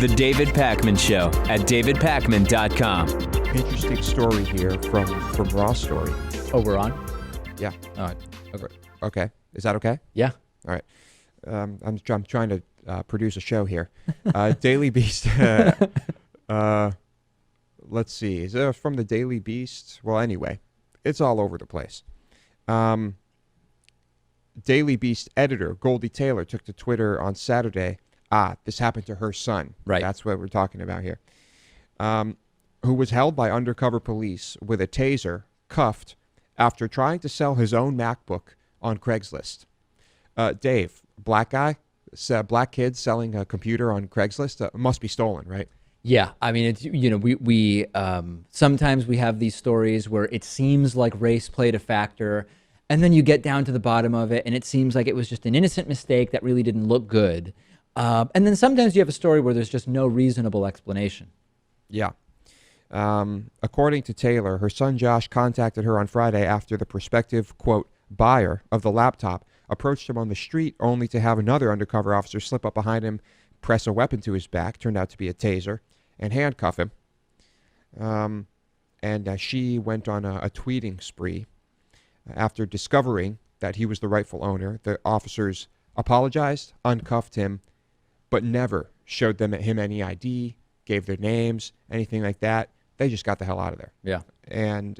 The David Pakman Show at davidpakman.com. Interesting story here from Raw Story. Oh, we're on? Yeah. All right. Okay. Okay. Is that okay? Yeah. All right. I'm trying to produce a show here. Daily Beast. Let's see. Is it from the Daily Beast? Well, anyway, it's all over the place. Daily Beast editor Goldie Taylor took to Twitter on Saturday. This happened to her son. Right. That's what we're talking about here. Who was held by undercover police with a taser, cuffed, after trying to sell his own MacBook on Craigslist. Dave, black guy, black kid selling a computer on Craigslist, must be stolen, right? Yeah, I mean, it's, we sometimes we have these stories where it seems like race played a factor, and then you get down to the bottom of it, and it seems like it was just an innocent mistake that really didn't look good. And then sometimes you have a story where there's just no reasonable explanation. Yeah. According to Taylor, her son Josh contacted her on Friday after the prospective, quote, buyer of the laptop approached him on the street, only to have another undercover officer slip up behind him, press a weapon to his back, turned out to be a taser, and handcuff him. And she went on a tweeting spree. After discovering that he was the rightful owner, the officers apologized, uncuffed him, but never showed him any ID, gave their names, anything like that. They just got the hell out of there. Yeah. And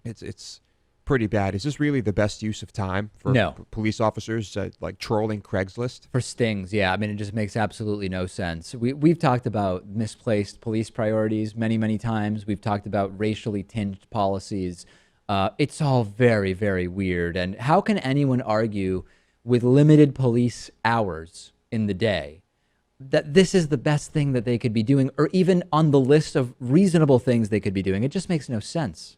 it's pretty bad. Is this really the best use of time for police officers, like trolling Craigslist? For stings, yeah. I mean, it just makes absolutely no sense. We've talked about misplaced police priorities many, many times. We've talked about racially tinged policies. It's all very, very weird. And how can anyone argue with limited police hours in the day that this is the best thing that they could be doing, or even on the list of reasonable things they could be doing? It just makes no sense.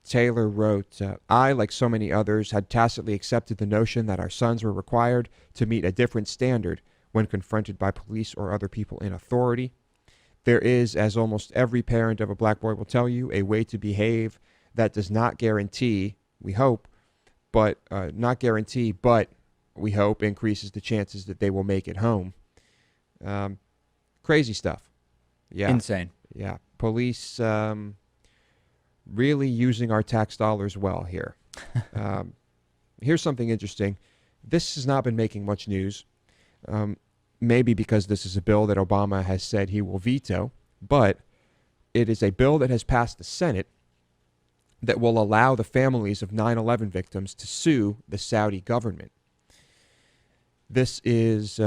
Taylor wrote, I, like so many others, had tacitly accepted the notion that our sons were required to meet a different standard when confronted by police or other people in authority. There is, as almost every parent of a black boy will tell you, a way to behave that does not guarantee, we hope, but we hope increases the chances that they will make it home. Crazy stuff. Yeah. Insane. Yeah. Police really using our tax dollars well here. Here's something interesting. This has not been making much news. Maybe because this is a bill that Obama has said he will veto, but it is a bill that has passed the Senate that will allow the families of 9/11 victims to sue the Saudi government. This is,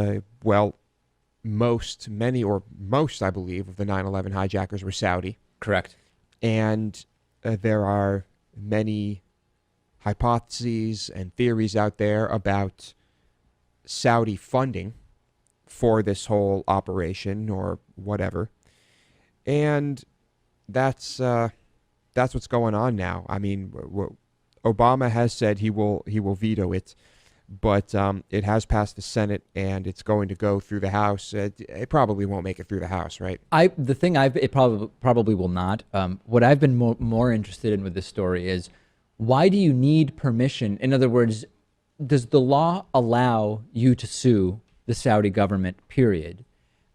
most, I believe, of the 9/11 hijackers were Saudi. Correct. And there are many hypotheses and theories out there about Saudi funding for this whole operation or whatever. And that's what's going on now. I mean, Obama has said he will veto it, but it has passed the Senate and it's going to go through the House. It probably won't make it through the House, right? It probably will not. What I've been more interested in with this story is, why do you need permission? In other words, does the law allow you to sue the Saudi government, period?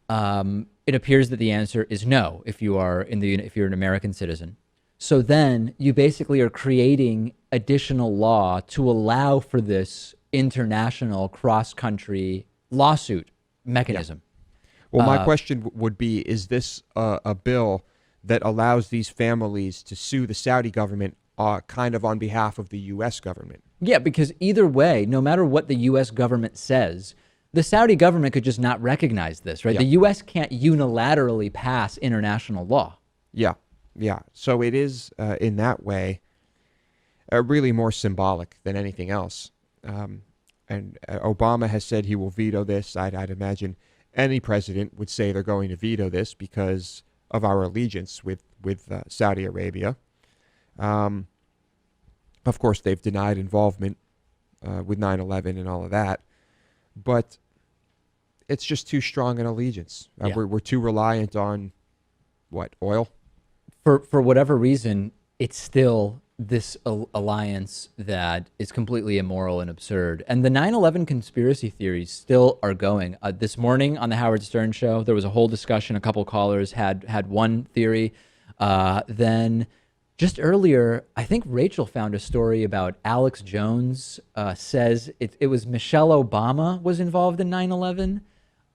It appears that the answer is no if you're an American citizen. So then you basically are creating additional law to allow for this international cross-country lawsuit mechanism. Yeah. Well, my question would be, is this a bill that allows these families to sue the Saudi government kind of on behalf of the U.S. government? Yeah, because either way, no matter what the U.S. government says, the Saudi government could just not recognize this, right? Yeah. The U.S. can't unilaterally pass international law. Yeah, yeah. So it is, in that way, really more symbolic than anything else. And Obama has said he will veto this. I'd imagine any president would say they're going to veto this because of our allegiance with Saudi Arabia. Of course, they've denied involvement with 9/11 and all of that. But it's just too strong an allegiance. Yeah. We're too reliant on, oil? For whatever reason, it's still this alliance that is completely immoral and absurd. And the 9/11 conspiracy theories still are going. This morning on the Howard Stern show, there was a whole discussion. A couple callers had one theory. Then just earlier, I think Rachel found a story about Alex Jones says it was Michelle Obama was involved in 9/11.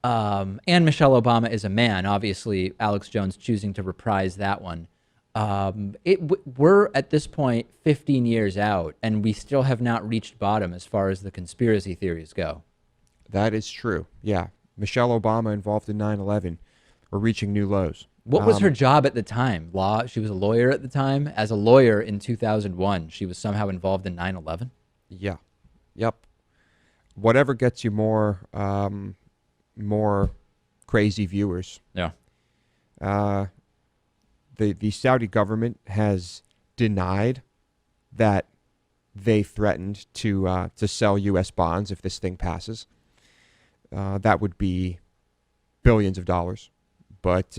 And Michelle Obama is a man. Obviously, Alex Jones choosing to reprise that one. We're at this point 15 years out, and we still have not reached bottom as far as the conspiracy theories go. That is true. Yeah. Michelle Obama involved in 9/11. We're reaching new lows. What was her job at the time? Law? She was a lawyer at the time. As a lawyer in 2001, she was somehow involved in 9/11. Yeah. Yep. Whatever gets you more crazy viewers. Yeah. The Saudi government has denied that they threatened to sell U.S. bonds if this thing passes. That would be billions of dollars. But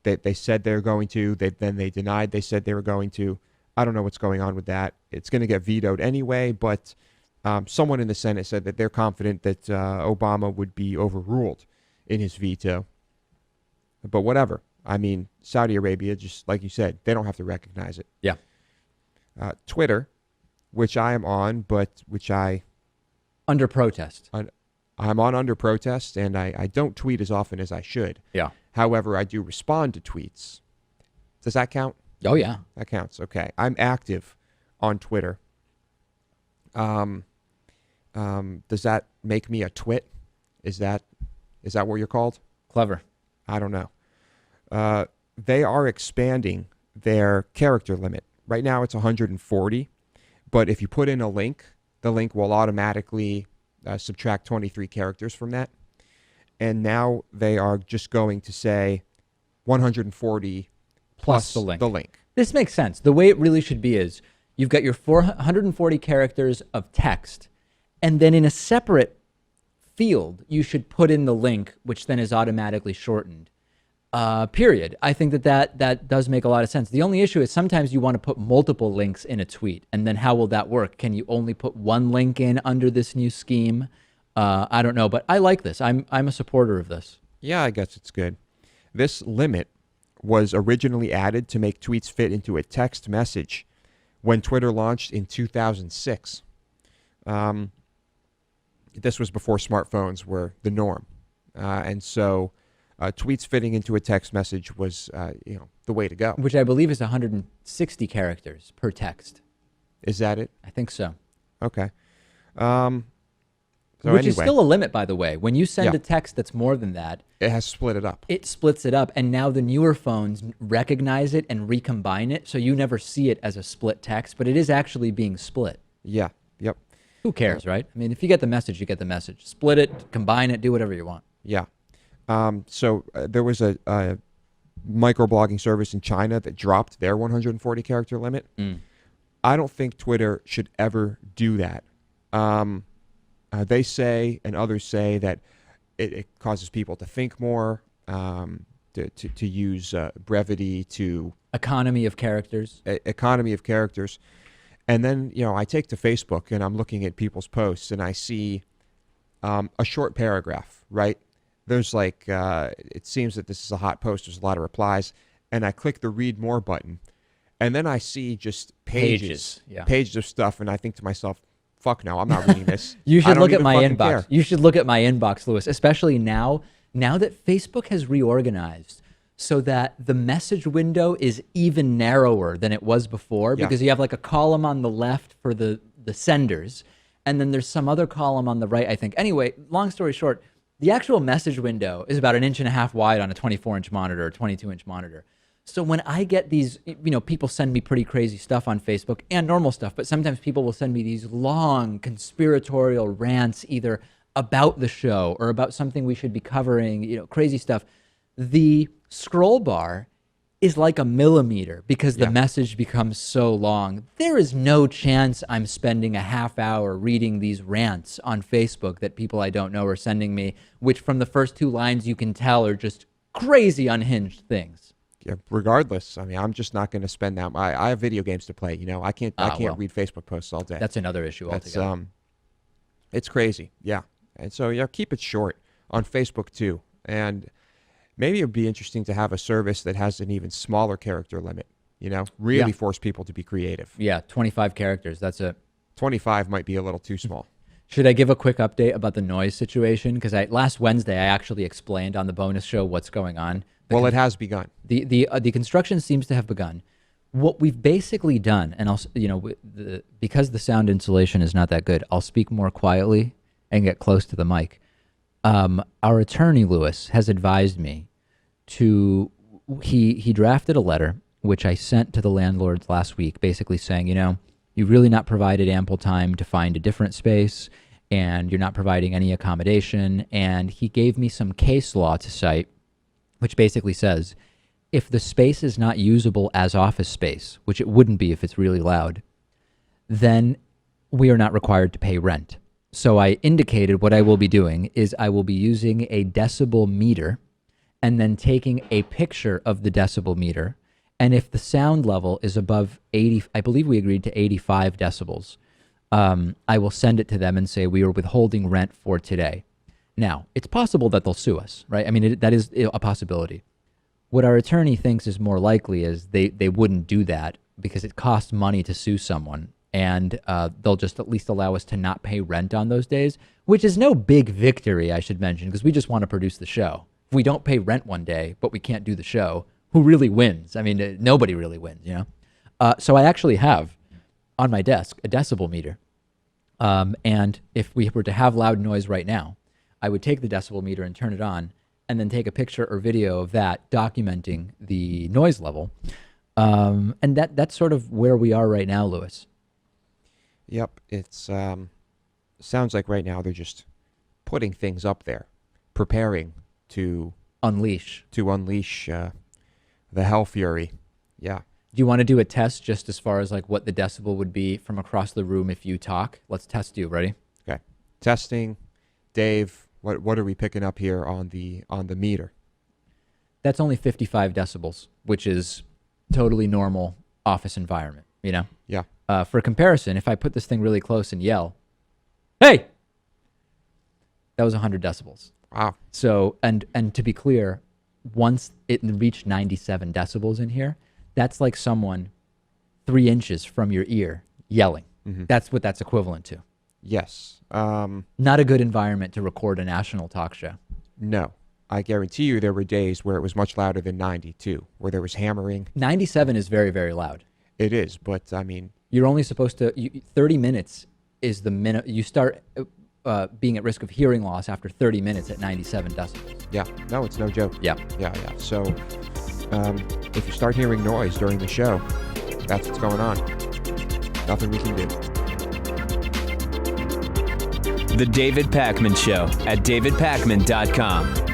they said they're going to. Then they denied they said they were going to. I don't know what's going on with that. It's going to get vetoed anyway, but someone in the Senate said that they're confident that Obama would be overruled in his veto. But whatever. I mean, Saudi Arabia, just like you said, they don't have to recognize it. Yeah. Twitter, which I am on, but which under protest. I'm on under protest, and I don't tweet as often as I should. Yeah. However, I do respond to tweets. Does that count? Oh, yeah. That counts. Okay. I'm active on Twitter. Does that make me a twit? Is that what you're called? Clever. I don't know. They are expanding their character limit. Right now it's 140, but if you put in a link, the link will automatically subtract 23 characters from that. And now they are just going to say 140 plus the link. This makes sense. The way it really should be is you've got your 440 characters of text, and then in a separate field, you should put in the link, which then is automatically shortened. Period. I think that does make a lot of sense. The only issue is sometimes you want to put multiple links in a tweet, and then how will that work? Can you only put one link in under this new scheme? I don't know, but I like this. I'm a supporter of this. Yeah, I guess it's good. This limit was originally added to make tweets fit into a text message when Twitter launched in 2006. This was before smartphones were the norm, and so tweets fitting into a text message was, the way to go. Which I believe is 160 characters per text. Is that it? I think so. Okay. Which is still a limit, by the way. When you send Yeah. a text that's more than that, It has split it up. it splits it up. And now the newer phones recognize it and recombine it, so you never see it as a split text, but it is actually being split. Yeah. Yep. Who cares, right? I mean, if you get the message, you get the message. Split it, combine it, do whatever you want. Yeah. So there was a microblogging service in China that dropped their 140 character limit. I don't think Twitter should ever do that. They say, and others say, that it causes people to think more, to use brevity, to Economy of characters. economy of characters. And then, I take to Facebook and I'm looking at people's posts and I see a short paragraph, right? There's it seems that this is a hot post. There's a lot of replies. And I click the read more button. And then I see just pages of stuff. And I think to myself, fuck no, I'm not reading this. You I should don't look at even my fucking inbox. care. You should look at my inbox, Lewis, especially now that Facebook has reorganized so that the message window is even narrower than it was before, Yeah. because you have like a column on the left for the senders, and then there's some other column on the right, I think. Anyway, long story short, the actual message window is about 1.5 inches wide on a 24-inch monitor or 22-inch monitor. So when I get these, people send me pretty crazy stuff on Facebook and normal stuff, but sometimes people will send me these long conspiratorial rants either about the show or about something we should be covering, crazy stuff. The scroll bar is like a millimeter because the message becomes so long. There is no chance I'm spending a half hour reading these rants on Facebook that people I don't know are sending me, which from the first two lines you can tell are just crazy unhinged things. regardless, I mean, I'm just not going to spend that. I have video games to play. I can't Well, read Facebook posts all day. That's another issue altogether. It's crazy. Yeah. And so, keep it short on Facebook too. And maybe it would be interesting to have a service that has an even smaller character limit, really force people to be creative. Yeah, 25 characters. That's it. 25 might be a little too small. Should I give a quick update about the noise situation? Because last Wednesday I actually explained on the bonus show what's going on. Well, it has begun. The construction seems to have begun. What we've basically done, and because the sound insulation is not that good, I'll speak more quietly and get close to the mic. Our attorney Lewis has advised me to. He drafted a letter which I sent to the landlords last week, basically saying, you've really not provided ample time to find a different space, and you're not providing any accommodation. And he gave me some case law to cite, which basically says, if the space is not usable as office space, which it wouldn't be if it's really loud, then we are not required to pay rent. So I indicated what I will be doing is I will be using a decibel meter and then taking a picture of the decibel meter. And if the sound level is above 80, I believe we agreed to 85 decibels, I will send it to them and say we are withholding rent for today. Now, it's possible that they'll sue us, right? I mean, that is a possibility. What our attorney thinks is more likely is they wouldn't do that because it costs money to sue someone, and they'll just at least allow us to not pay rent on those days, which is no big victory, I should mention, because we just want to produce the show. If we don't pay rent one day, but we can't do the show, who really wins? I mean, nobody really wins, So I actually have on my desk a decibel meter. And if we were to have loud noise right now, I would take the decibel meter and turn it on and then take a picture or video of that documenting the noise level. And that's sort of where we are right now, Lewis. Yep. It's sounds like right now they're just putting things up there, preparing to unleash the hell fury. Yeah. Do you want to do a test just as far as like what the decibel would be from across the room if you talk? Let's test you. Ready? Okay. Testing. Dave, what are we picking up here on the meter? That's only 55 decibels, which is totally normal office environment, Yeah. For comparison, if I put this thing really close and yell, "Hey!" That was 100 decibels. Wow. So, and to be clear, once it reached 97 decibels in here, that's like someone 3 inches from your ear yelling. Mm-hmm. That's what that's equivalent to. Yes. Not a good environment to record a national talk show. No. I guarantee you there were days where it was much louder than 92, where there was hammering. 97 is very, very loud. It is, but I mean... You're only supposed to... 30 minutes is the minute... You start being at risk of hearing loss after 30 minutes at 97 decibels. Yeah. No, it's no joke. Yeah. Yeah. So if you start hearing noise during the show, that's what's going on. Nothing we can do. The David Pakman Show at davidpakman.com.